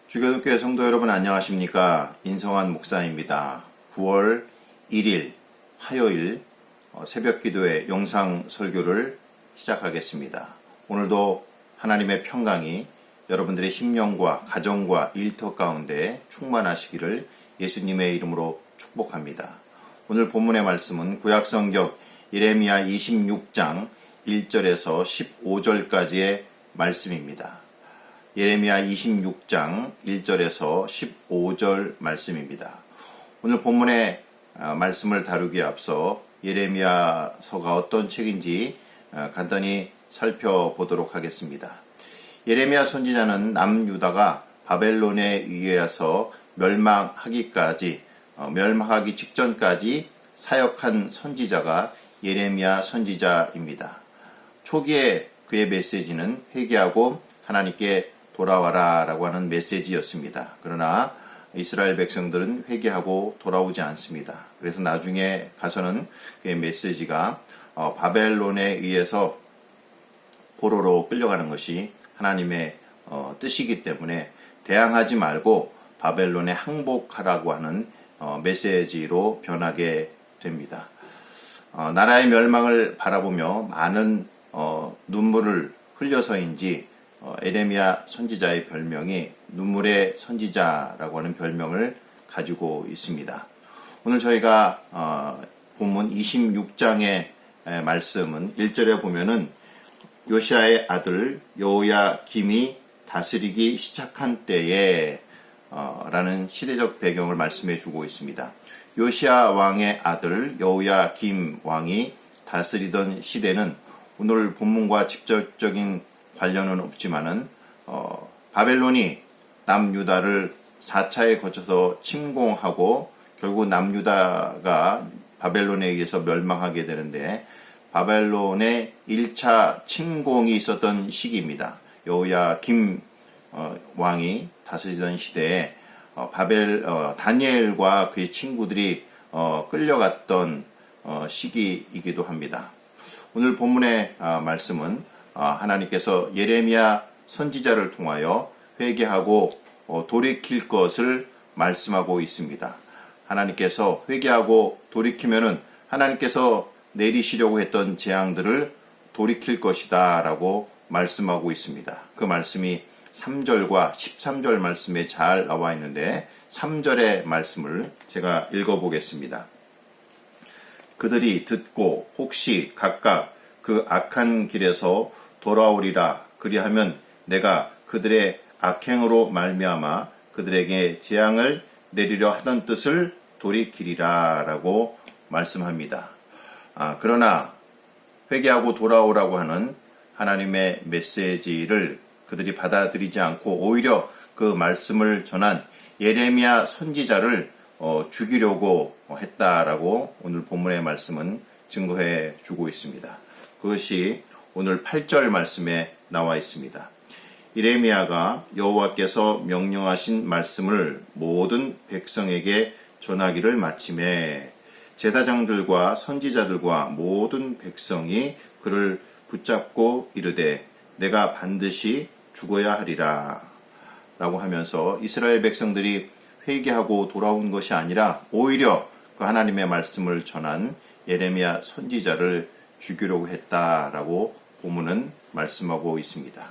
주교동교회 성도 여러분 안녕하십니까? 인성환 목사입니다. 9월 1일 화요일 새벽 기도의 영상 설교를 시작하겠습니다. 오늘도 하나님의 평강이 여러분들의 심령과 가정과 일터 가운데 충만하시기를 예수님의 이름으로 축복합니다. 오늘 본문의 말씀은 구약성경 예레미야 26장 1절에서 15절까지의 말씀입니다. 예레미야 26장 1절에서 15절 말씀입니다. 오늘 본문의 말씀을 다루기에 앞서 예레미야서가 어떤 책인지 간단히 살펴보도록 하겠습니다. 예레미야 선지자는 남유다가 바벨론에 의해서 멸망하기 직전까지 사역한 선지자가 예레미야 선지자입니다. 초기에 그의 메시지는 회개하고 하나님께 돌아와라 라고 하는 메시지였습니다. 그러나 이스라엘 백성들은 회개하고 돌아오지 않습니다. 그래서 나중에 가서는 그의 메시지가 바벨론에 의해서 포로로 끌려가는 것이 하나님의 뜻이기 때문에 대항하지 말고 바벨론에 항복하라고 하는 메시지로 변하게 됩니다. 나라의 멸망을 바라보며 많은 눈물을 흘려서인지 예레미야 선지자의 별명이 눈물의 선지자라고 하는 별명을 가지고 있습니다. 오늘 저희가 본문 26장의 말씀은 1절에 보면은 요시야의 아들 여호야김이 다스리기 시작한 때에 라는 시대적 배경을 말씀해 주고 있습니다. 요시야 왕의 아들 여호야김 왕이 다스리던 시대는 오늘 본문과 직접적인 관련은 없지만은 바벨론이 남유다를 4차에 거쳐서 침공하고 결국 남유다가 바벨론에 의해서 멸망하게 되는데 바벨론의 1차 침공이 있었던 시기입니다. 여호야김 왕이 다스리던 시대에 다니엘과 그의 친구들이 끌려갔던 시기이기도 합니다. 오늘 본문의 말씀은 하나님께서 예레미야 선지자를 통하여 회개하고 돌이킬 것을 말씀하고 있습니다. 하나님께서 회개하고 돌이키면은 하나님께서 내리시려고 했던 재앙들을 돌이킬 것이다 라고 말씀하고 있습니다. 그 말씀이 3절과 13절 말씀에 잘 나와 있는데 3절의 말씀을 제가 읽어보겠습니다. 그들이 듣고 혹시 각각 그 악한 길에서 돌아오리라. 그리하면 내가 그들의 악행으로 말미암아 그들에게 재앙을 내리려 하던 뜻을 돌이키리라 라고 말씀합니다. 그러나 회개하고 돌아오라고 하는 하나님의 메시지를 그들이 받아들이지 않고 오히려 그 말씀을 전한 예레미야 선지자를 죽이려고 했다라고 오늘 본문의 말씀은 증거해 주고 있습니다. 그것이 오늘 8절 말씀에 나와 있습니다. 예레미야가 여호와께서 명령하신 말씀을 모든 백성에게 전하기를 마침에 제사장들과 선지자들과 모든 백성이 그를 붙잡고 이르되 내가 반드시 죽어야 하리라 라고 하면서 이스라엘 백성들이 회개하고 돌아온 것이 아니라 오히려 그 하나님의 말씀을 전한 예레미야 선지자를 죽이려고 했다라고 본문은 말씀하고 있습니다.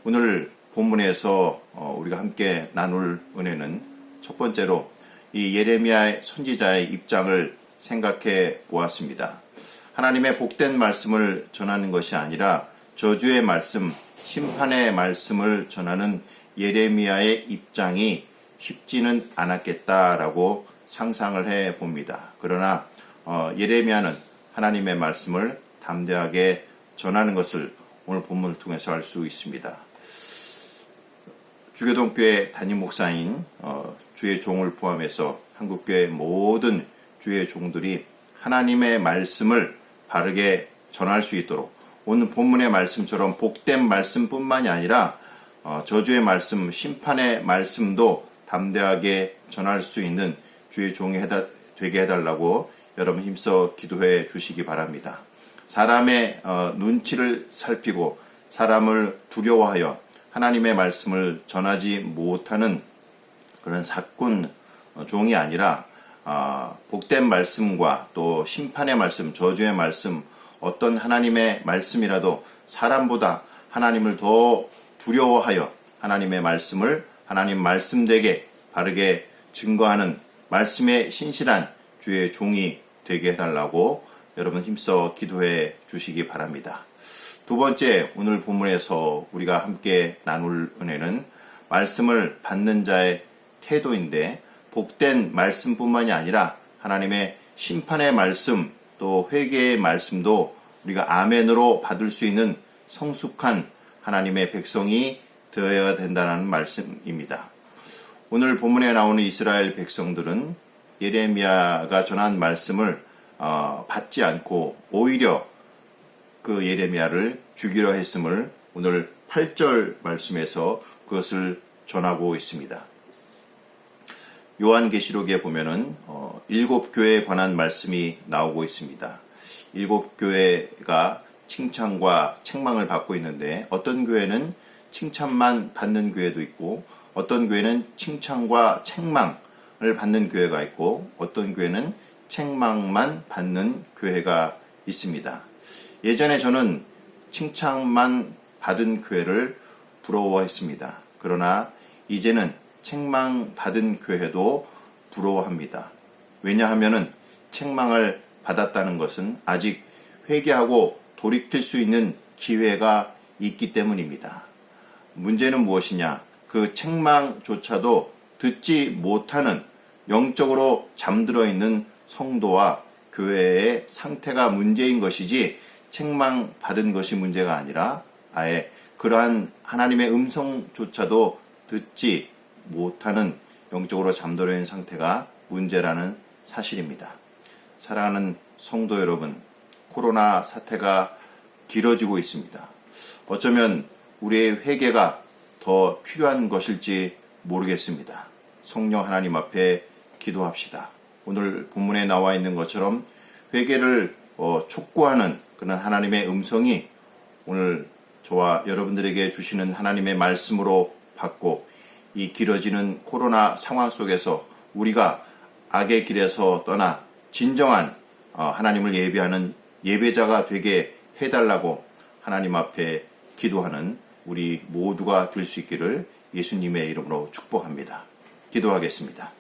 오늘 본문에서 우리가 함께 나눌 은혜는 첫 번째로 이 예레미야 선지자의 입장을 생각해 보았습니다. 하나님의 복된 말씀을 전하는 것이 아니라 저주의 말씀, 심판의 말씀을 전하는 예레미야의 입장이 쉽지는 않았겠다라고 상상을 해 봅니다. 그러나 예레미야는 하나님의 말씀을 담대하게 전하는 것을 오늘 본문을 통해서 알 수 있습니다. 주교동교회 담임 목사인 주의 종을 포함해서 한국교회 모든 주의 종들이 하나님의 말씀을 바르게 전할 수 있도록 오늘 본문의 말씀처럼 복된 말씀뿐만이 아니라 저주의 말씀, 심판의 말씀도 담대하게 전할 수 있는 주의 종이 되게 해달라고 여러분 힘써 기도해 주시기 바랍니다. 사람의 눈치를 살피고 사람을 두려워하여 하나님의 말씀을 전하지 못하는 그런 사꾼 종이 아니라 복된 말씀과 또 심판의 말씀, 저주의 말씀, 어떤 하나님의 말씀이라도 사람보다 하나님을 더 두려워하여 하나님의 말씀을 하나님 말씀되게 바르게 증거하는 말씀에 신실한 주의 종이 되게 해달라고 여러분 힘써 기도해 주시기 바랍니다. 두 번째, 오늘 본문에서 우리가 함께 나눌 은혜는 말씀을 받는 자의 태도인데, 복된 말씀뿐만이 아니라 하나님의 심판의 말씀 또 회개의 말씀도 우리가 아멘으로 받을 수 있는 성숙한 하나님의 백성이 되어야 된다는 말씀입니다. 오늘 본문에 나오는 이스라엘 백성들은 예레미야가 전한 말씀을 받지 않고 오히려 그 예레미야를 죽이려 했음을 오늘 8절 말씀에서 그것을 전하고 있습니다. 요한계시록에 보면은 7교회에 관한 말씀이 나오고 있습니다. 7교회가 칭찬과 책망을 받고 있는데, 어떤 교회는 칭찬만 받는 교회도 있고, 어떤 교회는 칭찬과 책망을 받는 교회가 있고, 어떤 교회는 책망만 받는 교회가 있습니다. 예전에 저는 칭찬만 받은 교회를 부러워했습니다. 그러나 이제는 책망 받은 교회도 부러워합니다. 왜냐하면은 책망을 받았다는 것은 아직 회개하고 돌이킬 수 있는 기회가 있기 때문입니다. 문제는 무엇이냐? 그 책망조차도 듣지 못하는 영적으로 잠들어 있는 성도와 교회의 상태가 문제인 것이지, 책망 받은 것이 문제가 아니라 아예 그러한 하나님의 음성조차도 듣지 못하는 영적으로 잠들어 있는 상태가 문제라는 사실입니다. 사랑하는 성도 여러분, 코로나 사태가 길어지고 있습니다. 어쩌면 우리의 회개가 더 필요한 것일지 모르겠습니다. 성령 하나님 앞에 기도합시다. 오늘 본문에 나와 있는 것처럼 회개를 촉구하는 그런 하나님의 음성이 오늘 저와 여러분들에게 주시는 하나님의 말씀으로 받고, 이 길어지는 코로나 상황 속에서 우리가 악의 길에서 떠나 진정한 하나님을 예배하는 예배자가 되게 해달라고 하나님 앞에 기도하는 우리 모두가 될 수 있기를 예수님의 이름으로 축복합니다. 기도하겠습니다.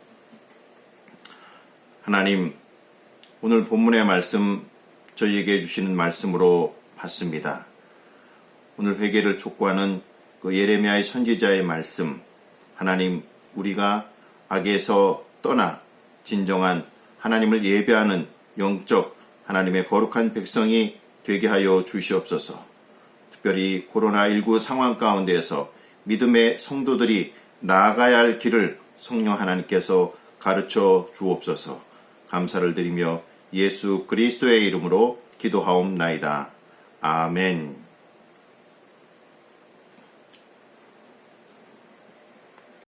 하나님, 오늘 본문의 말씀 저희에게 주시는 말씀으로 받습니다. 오늘 회개를 촉구하는 그 예레미야의 선지자의 말씀, 하나님, 우리가 악에서 떠나 진정한 하나님을 예배하는 영적 하나님의 거룩한 백성이 되게 하여 주시옵소서. 특별히 코로나19 상황 가운데에서 믿음의 성도들이 나아가야 할 길을 성령 하나님께서 가르쳐 주옵소서. 감사를 드리며 예수 그리스도의 이름으로 기도하옵나이다. 아멘.